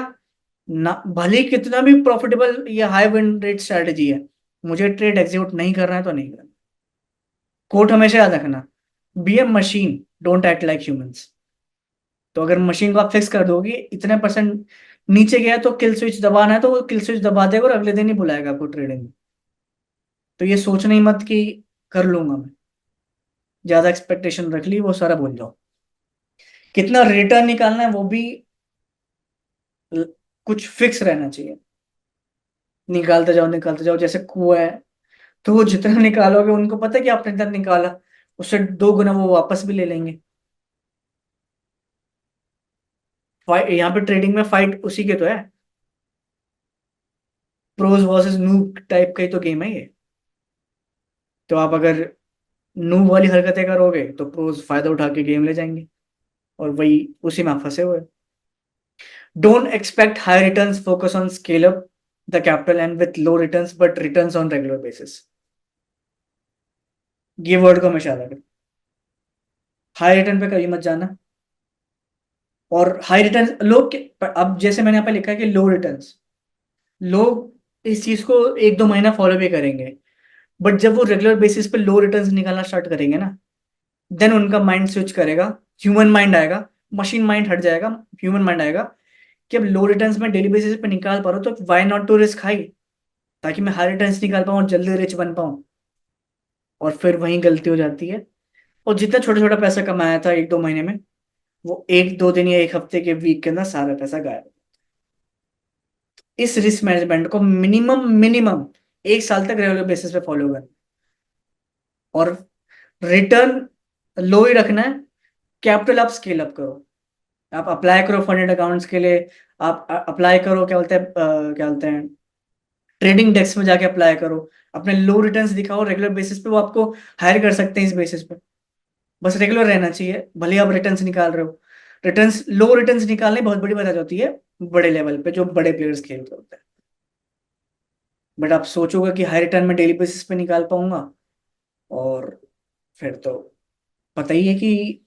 ना, भले ही कितना भी प्रॉफिटेबल या हाई विन रेट स्ट्रेटेजी है, मुझे ट्रेड एग्जीक्यूट नहीं करना है तो नहीं करना। कोट हमेशा याद रखना, be a machine, don't act like humans. तो अगर मशीन को आप फिक्स कर दोगे इतने परसेंट नीचे गया तो किल स्विच दबाना है, तो वो किल स्विच दबा देगा और अगले दिन ही बुलाएगा आपको ट्रेडिंग में। तो ये सोचना ही मत कि कर लूंगा मैं, ज्यादा एक्सपेक्टेशन रख ली, वो सारा भूल जाओ। कितना रिटर्न निकालना है वो भी ल- कुछ फिक्स रहना चाहिए। निकालते जाओ, जैसे कुआं है, तो वो जितना निकालोगे उनको पता है कि आपने इतना निकाला, उससे 2 गुना वो वापस भी ले लेंगे। यहाँ पे ट्रेडिंग में फाइट उसी के तो है, प्रोज वर्सेस नूब टाइप का ही तो गेम है ये। तो आप अगर नूब वाली हरकतें करोगे तो प्रोज फायदा उठा के गेम ले जाएंगे, और वही उसी में आप फंसे हुए। Don't expect high returns, focus on scale up the capital and with low returns but returns on regular basis. ये वर्ड को हमेशा याद रखें। हाई रिटर्न पे कभी मत जाना। और हाई रिटर्न लोग अब जैसे मैंने यहाँ पे लिखा है कि लो रिटर्न्स, लोग इस चीज को 1-2 महीना फॉलो भी करेंगे, बट जब वो रेगुलर बेसिस पे लो रिटर्न्स निकालना स्टार्ट करेंगे ना, देन उनका माइंड स्विच करेगा, ह्यूमन माइंड आएगा, मशीन माइंड हट जाएगा, ह्यूमन माइंड आएगा कि अब लो रिटर्न्स में डेली बेसिस पे निकाल पा रहा हूँ तो why not to risk high, ताकि मैं हाई रिटर्न्स निकाल पाऊँ और जल्दी रिच बन पाऊँ। और फिर वहीं गलती हो जाती है, और जितना छोटा छोटा पैसा कमाया था 1-2 महीने में, वो 1-2 दिन या 1 हफ्ते के वीक के अंदर सारा पैसा गायब। इस रिस्क मैनेजमेंट को मिनिमम मिनिमम 1 साल तक रेगुलर बेसिस पे फॉलो करना, और रिटर्न लो ही रखना है। कैपिटल आप स्केल अप करो, आप अप्लाई करो फंडेड अकाउंट्स के लिए, आप अप्लाई करो, क्या बोलते हैं, ट्रेडिंग डेस्क में जाके अप्लाई करो, अपने लो रिटर्न्स दिखाओ रेगुलर बेसिस पे, वो आपको हायर कर सकते हैं इस बेसिस पे। बस रेगुलर रहना चाहिए, भले ही आप रिटर्न्स निकाल रहे हो। रिटर्न्स, लो रिटर्न्स निकालने बहुत बड़ी बात होती है बड़े लेवल पे जो बड़े प्लेयर्स खेलते होते हैं। बट आप सोचोगे कि हाई रिटर्न में डेली बेसिस पे निकाल पाऊंगा, और फिर तो पता ही है कि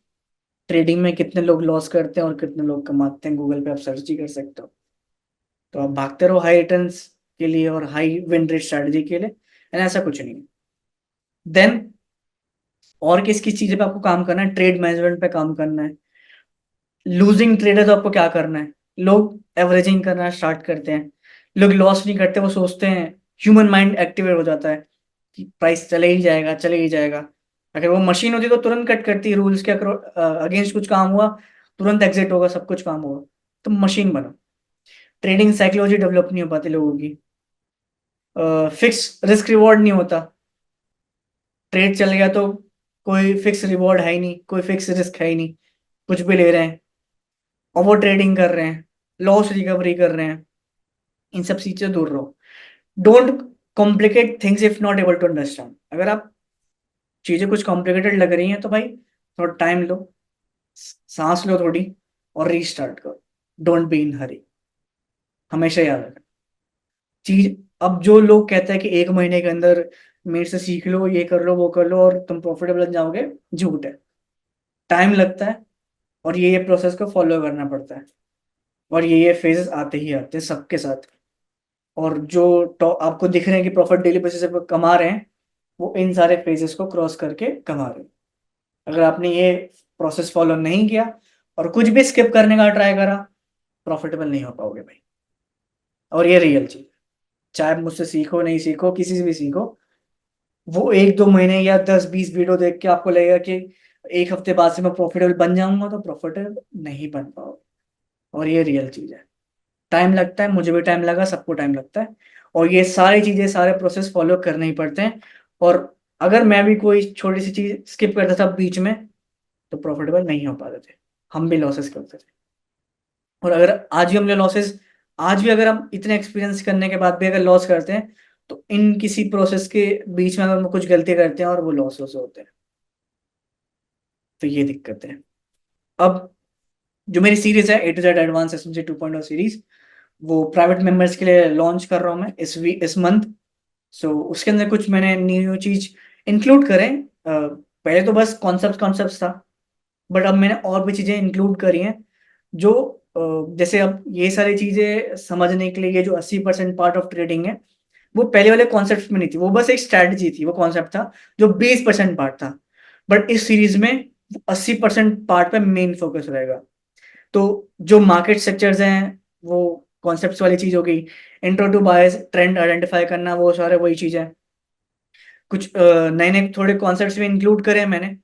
ट्रेडिंग में कितने लोग लॉस करते हैं और कितने लोग कमाते हैं, गूगल पे आप सर्च ही कर सकते हो। तो आप भागते रहो हाई रिटर्न्स के लिए और हाई विन रेट स्ट्रैटेजी के लिए, एंड ऐसा कुछ नहीं। देन और किस किस चीज़ें पे आपको काम करना है, ट्रेड मैनेजमेंट पे काम करना है। लूजिंग ट्रेड है तो आपको क्या करना है, लोग एवरेजिंग करना स्टार्ट करते हैं, लोग लॉस नहीं करते, वो सोचते हैं, ह्यूमन माइंड एक्टिवेट हो जाता है कि प्राइस चले ही जाएगा चले ही जाएगा। अगर वो मशीन होती तो तुरंत कट करती, रूल्स के अगेंस्ट कुछ काम हुआ तुरंत एग्जिट होगा, सब कुछ काम होगा। तो मशीन बनो। ट्रेडिंग साइकोलॉजी डेवलप नहीं हो पाती लोगों की, फिक्स रिस्क रिवॉर्ड नहीं होता। ट्रेड चल गया तो कोई फिक्स रिवॉर्ड है ही नहीं, कोई फिक्स रिस्क है ही नहीं, कुछ भी ले रहे हैं, ओवर ट्रेडिंग कर रहे हैं, लॉस रिकवरी कर रहे हैं। इन सब चीज से दूर रहो। Don't complicate things if not able to understand. अगर आप चीजें कुछ कॉम्प्लिकेटेड लग रही हैं तो भाई थोड़ा टाइम लो, सांस लो थोड़ी, और रीस्टार्ट करो। डोंट बी इन हरी, हमेशा याद रखना चीज। अब जो लोग कहते हैं कि 1 महीने के अंदर मेरे से सीख लो, ये कर लो वो कर लो और तुम प्रॉफिटेबल बन जाओगे, झूठ है। टाइम लगता है, और ये प्रोसेस को फॉलो करना पड़ता है, और ये फेजेस आते ही आते हैं सबके साथ। और जो आपको दिख रहे हैं कि प्रॉफिट डेली बेसिस पे कमा रहे हैं, वो इन सारे फेजेस को क्रॉस करके कमा रहे हैं। अगर आपने ये प्रोसेस फॉलो नहीं किया और कुछ भी स्किप करने का ट्राई करा, प्रॉफिटेबल नहीं हो पाओगे भाई। और ये रियल चीज, चाहे मुझसे सीखो नहीं सीखो, किसी से भी सीखो, वो 1-2 महीने या 10-20 वीडियो देख के आपको लगेगा कि 1 हफ्ते बाद से मैं प्रॉफिटेबल बन जाऊंगा, तो प्रॉफिटेबल नहीं बन पाओगे। और ये रियल चीज है। टाइम लगता है, मुझे भी टाइम लगा, सबको टाइम लगता है, और ये सारी चीजें सारे प्रोसेस फॉलो करने ही पड़ते हैं। और अगर मैं भी कोई छोटी सी चीज स्किप करता था बीच में, तो प्रॉफिटेबल नहीं हो पाते थे, हम भी लॉसेस करते थे। और अगर आज भी हम लॉसेस, आज भी अगर हम इतने एक्सपीरियंस करने के बाद भी अगर लॉस करते हैं, तो इन किसी प्रोसेस के बीच में अगर हम कुछ गलती करते हैं और वो लॉसेस होते हैं, तो ये दिक्कत है। अब जो मेरी सीरीज है A to Z advance SMC 2.0 series, वो प्राइवेट मेंबर्स के लिए लॉन्च कर रहा हूँ मैं इस मंथ। सो उसके अंदर कुछ मैंने न्यू चीज इंक्लूड करें। पहले तो बस कॉन्सेप्ट था, बट अब मैंने और भी चीजें इंक्लूड करी हैं, जो जैसे अब ये सारी चीजें समझने के लिए, ये जो 80% पार्ट ऑफ ट्रेडिंग है, वो पहले वाले कॉन्सेप्ट में नहीं थी, वो बस एक स्ट्रैटेजी थी, वो कॉन्सेप्ट था जो 20% पार्ट था। बट इस सीरीज में 80% पार्ट पे मेन फोकस रहेगा। तो जो मार्केट स्ट्रक्चर्स हैं, वो कॉन्सेप्ट्स वाली चीज हो गई। Intro to buyers, trend identify करना, वो सारे वही चीज है। कुछ नए नए थोड़े कॉन्सेप्ट्स भी इंक्लूड करे हैं मैंने।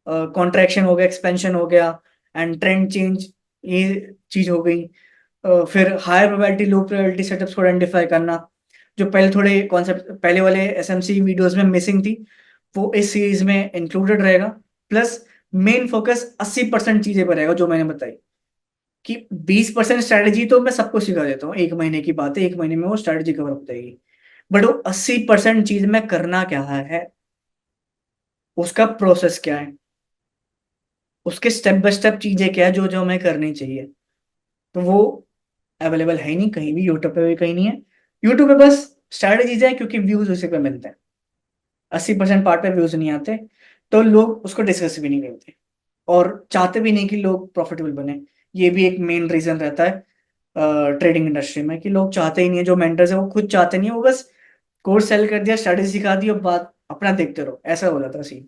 कॉन्ट्रैक्शन हो गया, एक्सपेंशन हो गया, एंड ट्रेंड चेंज, ये चीज हो गई। फिर higher probability low probability setups को आइडेंटिफाई करना, जो पहले थोड़े कॉन्सेप्ट पहले वाले एसएमसी वीडियोस में मिसिंग थी, वो इस सीरीज में इंक्लूडेड रहेगा। प्लस मेन फोकस 80% चीजें पर रहेगा जो मैंने बताई। कि 20% स्ट्रैटेजी तो मैं सबको सिखा देता हूँ, 1 महीने की बात है, 1 महीने में वो स्ट्रैटेजी कवर हो जाएगी। बट वो 80% चीज में करना क्या है, उसका प्रोसेस क्या है, उसके स्टेप बाय स्टेप चीजें क्या है जो जो हमें करनी चाहिए, तो वो अवेलेबल है ही नहीं कहीं भी, यूट्यूब पे भी कहीं नहीं है। यूट्यूब पे बस स्ट्रैटेजीज है क्योंकि व्यूज उसी पे मिलते हैं। 80% पार्ट पे व्यूज नहीं आते, तो लोग उसको डिस्कस भी नहीं करते, और चाहते भी नहीं कि लोग प्रॉफिटेबल बने। ये भी एक मेन रीजन रहता है ट्रेडिंग इंडस्ट्री में, कि लोग चाहते ही नहीं है, जो मेंटर्स है वो खुद चाहते नहीं है, वो बस कोर्स सेल कर दिया, स्ट्रैटेजी सिखा दी और बात अपना देखते रहो, ऐसा हो जाता है सीन।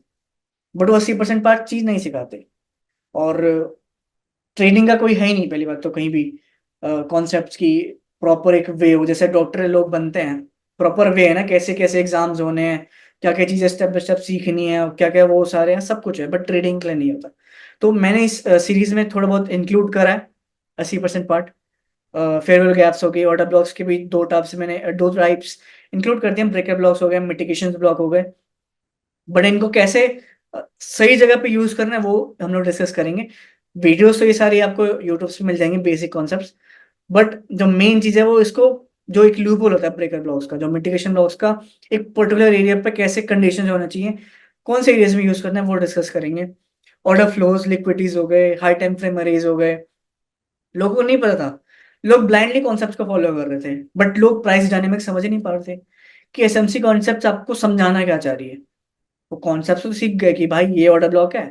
बट वो 80% पार्ट चीज नहीं सिखाते। और ट्रेडिंग का कोई है ही नहीं पहली बात तो कहीं भी कॉन्सेप्ट की प्रॉपर एक वे हो, जैसे डॉक्टर लोग बनते हैं प्रॉपर वे है ना, कैसे कैसे एग्जाम्स होने हैं, क्या क्या चीजें स्टेप बाय स्टेप सीखनी है, क्या क्या वो सारे हैं, सब कुछ है, बट ट्रेडिंग के लिए नहीं होता। तो मैंने इस सीरीज में थोड़ा बहुत इंक्लूड करा है 80% पार्ट। फेयरवेल गैप्स हो गई, ऑर्डर ब्लॉक्स के भी दो टाइप्स इंक्लूड कर दिए, ब्रेकर ब्लॉक्स हो गए, मिटिगेशन ब्लॉक हो गए। बट इनको कैसे सही जगह पे यूज करना है वो हम लोग डिस्कस करेंगे। वीडियोस तो ये सारी आपको यूट्यूब से मिल जाएंगे, बेसिक कॉन्सेप्ट्स। बट जो मेन चीज है वो इसको, जो एक लूपहोल होता है ब्रेकर ब्लॉक्स का, जो मिटिगेशन ब्लॉक्स का, एक पर्टिकुलर एरिया पे कैसे कंडीशन होना चाहिए, कौन से एरियाज में यूज करना है वो डिस्कस करेंगे। ऑर्डर फ्लोज, लिक्विडिटीज हो गए, हाई टाइम फ्रेम अरेज हो गए। लोगों को नहीं पता था, लोग ब्लाइंडली कॉन्सेप्ट को फॉलो कर रहे थे, बट लोग प्राइस डायनेमिक समझ ही नहीं पा रहे थे कि एसएमसी कॉन्सेप्ट आपको समझाना क्या चाह रही है। वो कॉन्सेप्ट तो सीख गए कि भाई ये ऑर्डर ब्लॉक है,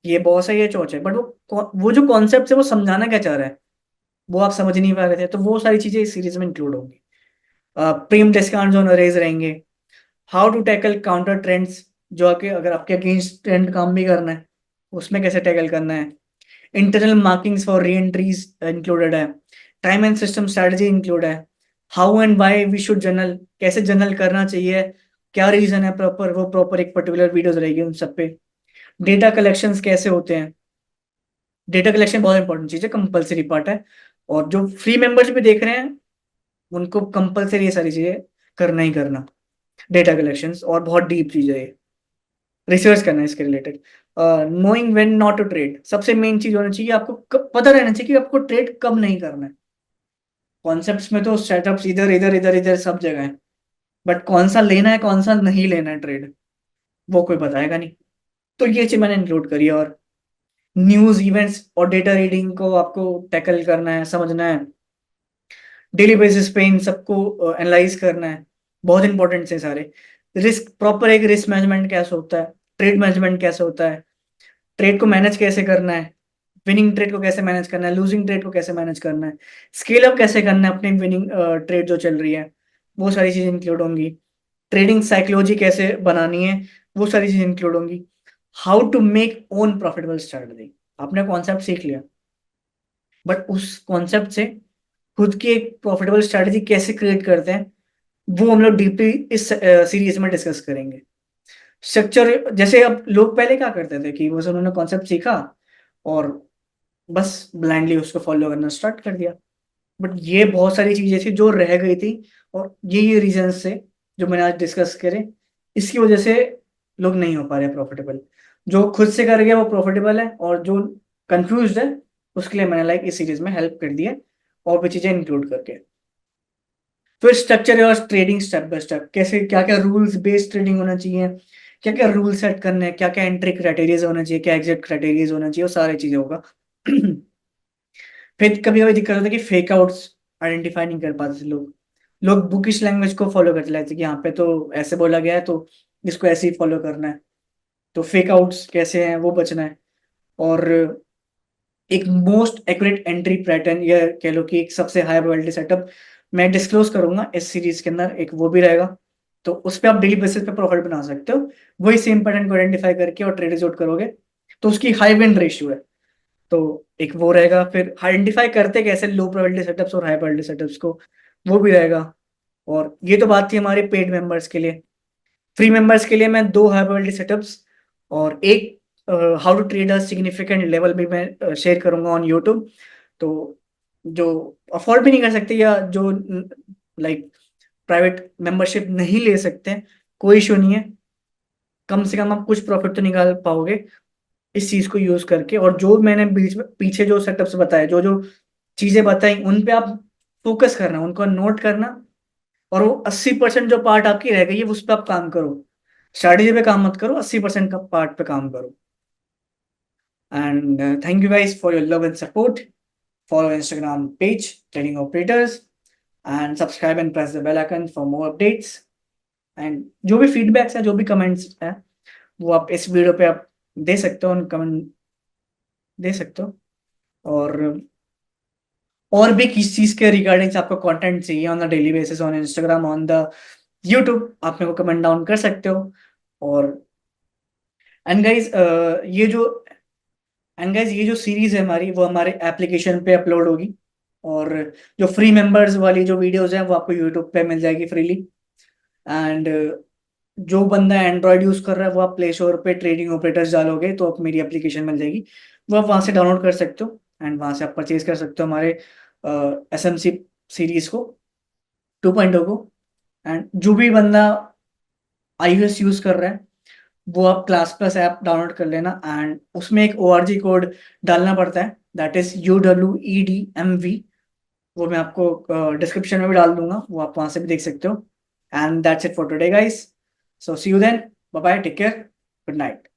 ये बॉस है, ये चोच है, बट वो जो कॉन्सेप्ट है वो समझाना क्या चाह रहा है वो आप समझ नहीं पा रहे थे। तो वो सारी चीजें इस सीरीज में इंक्लूड होंगी। प्रीम डिस्काउंट जोन अरेज रहेंगे, how to tackle counter trends, जो आके अगर आपके अगेंस्ट ट्रेंड काम भी करना है उसमें कैसे टैकल करना है। Internal markings for re entries included है, time and system strategy include है, how and why we should journal, कैसे जर्नल करना चाहिए, क्या रीजन है प्रॉपर, वो प्रॉपर एक पर्टिकुलर वीडियोस रहेगी उन सब पे। डेटा कलेक्शंस कैसे होते हैं, डेटा कलेक्शन बहुत इंपॉर्टेंट चीज है, कंपलसरी पार्ट है। और जो फ्री मेंबर्स भी देख रहे हैं उनको कंपलसरी ये सारी चीजें करना ही करना, डेटा कलेक्शंस, और बहुत डीप चीज है ये, रिसर्च करना है इसके related. Knowing when not to trade, सबसे मेन चीज होना चाहिए आपको पता रहना चाहिए कि आपको ट्रेड कब नहीं करना है। कॉन्सेप्ट्स में तो सेटअप्स इधर इधर इधर इधर सब जगह है, बट कौन सा लेना है कौन सा नहीं लेना है ट्रेड, वो कोई बताएगा नहीं। तो ये चीज मैंने इंक्लूड करी है। और न्यूज इवेंट्स और डेटा रीडिंग को आपको टैकल करना है, समझना है, डेली बेसिस पे इन सबको एनालाइज करना है, बहुत इंपॉर्टेंट है सारे। रिस्क प्रॉपर, एक रिस्क मैनेजमेंट कैसे होता है, ट्रेड मैनेजमेंट कैसे होता है, ट्रेड को मैनेज कैसे करना है, विनिंग ट्रेड को कैसे मैनेज करना है, लूजिंग ट्रेड को कैसे मैनेज करना है, स्केल अप कैसे करना है अपनी विनिंग ट्रेड जो चल रही है, वो सारी चीजें इंक्लूड होंगी। ट्रेडिंग साइकोलॉजी कैसे बनानी है, वो सारी चीजें इंक्लूड होंगी। How to make own profitable strategy, आपने कॉन्सेप्ट सीख लिया, बट उस कॉन्सेप्ट से खुद की एक प्रॉफिटेबल स्ट्रेटजी कैसे क्रिएट करते हैं वो हम लोग डीपली इस सीरीज में डिस्कस करेंगे। स्ट्रक्चर, जैसे अब लोग पहले क्या करते थे कि बस उन्होंने कॉन्सेप्ट सीखा और बस ब्लाइंडली उसको फॉलो करना स्टार्ट कर दिया। बट ये बहुत सारी चीजें थी जो रह गई थी, और ये रीजन से जो मैंने आज डिस्कस करे, इसकी वजह से लोग नहीं हो पा रहे प्रॉफिटेबल। जो खुद से कर गया वो प्रॉफिटेबल है, और जो कंफ्यूज है उसके लिए मैंने लाइक इस सीरीज में हेल्प कर दी है, और भी चीजें इंक्लूड करके। फिर स्ट्रक्चर और ट्रेडिंग स्टेप बाय स्टेप, कैसे क्या क्या रूल्स बेस्ड ट्रेडिंग होना चाहिए, क्या क्या रूल सेट करने हैं, क्या क्या एंट्री क्राइटेरिया होना चाहिए, क्या एग्जिट क्राइटेरिया होना चाहिए, वो सारी चीजें होगा। फिर कभी कभी दिक्कत होता है कि फेक आउट्स आइडेंटिफाई नहीं कर पाते थे लोग। लोग बुकिश लैंग्वेज को फॉलो करते रहते कि यहाँ पे तो ऐसे बोला गया है तो इसको ऐसे ही फॉलो करना है। तो फेक आउट्स कैसे हैं वो बचना है। और एक मोस्ट एक्यूरेट एंट्री पैटर्न, या कह लो कि एक सबसे हाई प्रोबेबिलिटी सेटअप मैं डिस्क्लोज करूंगा इस सीरीज के अंदर, एक वो भी रहेगा। तो उस पर आप डेली बेसिस पे प्रॉफिट बना सकते हो, वही सेम पैटर्न को आइडेंटिफाई करके और ट्रेड आउट करोगे तो उसकी हाई विन रेशियो है। तो एक वो रहेगा। फिर आइडेंटिफाई करते कैसे लो प्रोबेबिलिटी सेटअप्स और हाई प्रोबेबिलिटी सेटअप्स को, वो भी रहेगा। और ये तो बात थी हमारे पेड मेंबर्स के लिए। फ्री मेंबर्स के लिए मैं दो हाई प्रोबेबिलिटी सेटअप्स और एक how to trade a significant level भी मैं शेयर करूंगा ऑन यूट्यूब। तो जो अफोर्ड भी नहीं कर सकते, या जो लाइक प्राइवेट मेंबरशिप नहीं ले सकते, कोई इशू नहीं है। कम से कम आप कुछ प्रॉफिट तो निकाल पाओगे इस चीज को यूज करके। और जो मैंने बीच में पीछे जो सेटअप्स बताए, जो जो चीजें बताई, उन पे आप फोकस करना, उनको नोट करना, और वो 80% जो पार्ट आपकी रह गई है उस पर आप काम करो। स्ट्रैटेजी पे काम मत करो, 80% का पार्ट पे काम करो। And thank you guys for your love and support. Follow Instagram page trading operators, and subscribe and press the bell icon for more updates. And जो भी फीडबैक्स है, जो भी कमेंट्स है, वो आप इस वीडियो पे आप दे सकते हो, कमेंट दे सकते हो। और भी किस चीज के रिगार्डिंग आपको कंटेंट चाहिए on the daily basis, on Instagram, on the YouTube, आप मेरे को कमेंट डाउन कर सकते हो। और एंड गाइज, ये जो एंड गाइज ये जो सीरीज है हमारी वो हमारे एप्लीकेशन पे अपलोड होगी, और जो फ्री मेंबर्स वाली जो वीडियोस हैं वो आपको यूट्यूब पे मिल जाएगी फ्रीली। एंड जो बंदा एंड्रॉयड यूज कर रहा है वो आप प्ले स्टोर पे ट्रेडिंग ऑपरेटर्स डालोगे तो आप मेरी एप्लीकेशन मिल जाएगी, वो आप वहां से डाउनलोड कर सकते हो एंड वहां से आप परचेज कर सकते हो हमारे एसएमसी सीरीज को 2.0 को। एंड जो भी बंदा iOS यूज कर रहा है वो आप क्लास प्लस ऐप डाउनलोड कर लेना, एंड उसमें एक ORG कोड डालना पड़ता है, दैट इज UWEDMV। वो मैं आपको डिस्क्रिप्शन में भी डाल दूंगा, वो आप वहां से भी देख सकते हो। And that's it for today guys, so see you then, bye bye, take care, good night.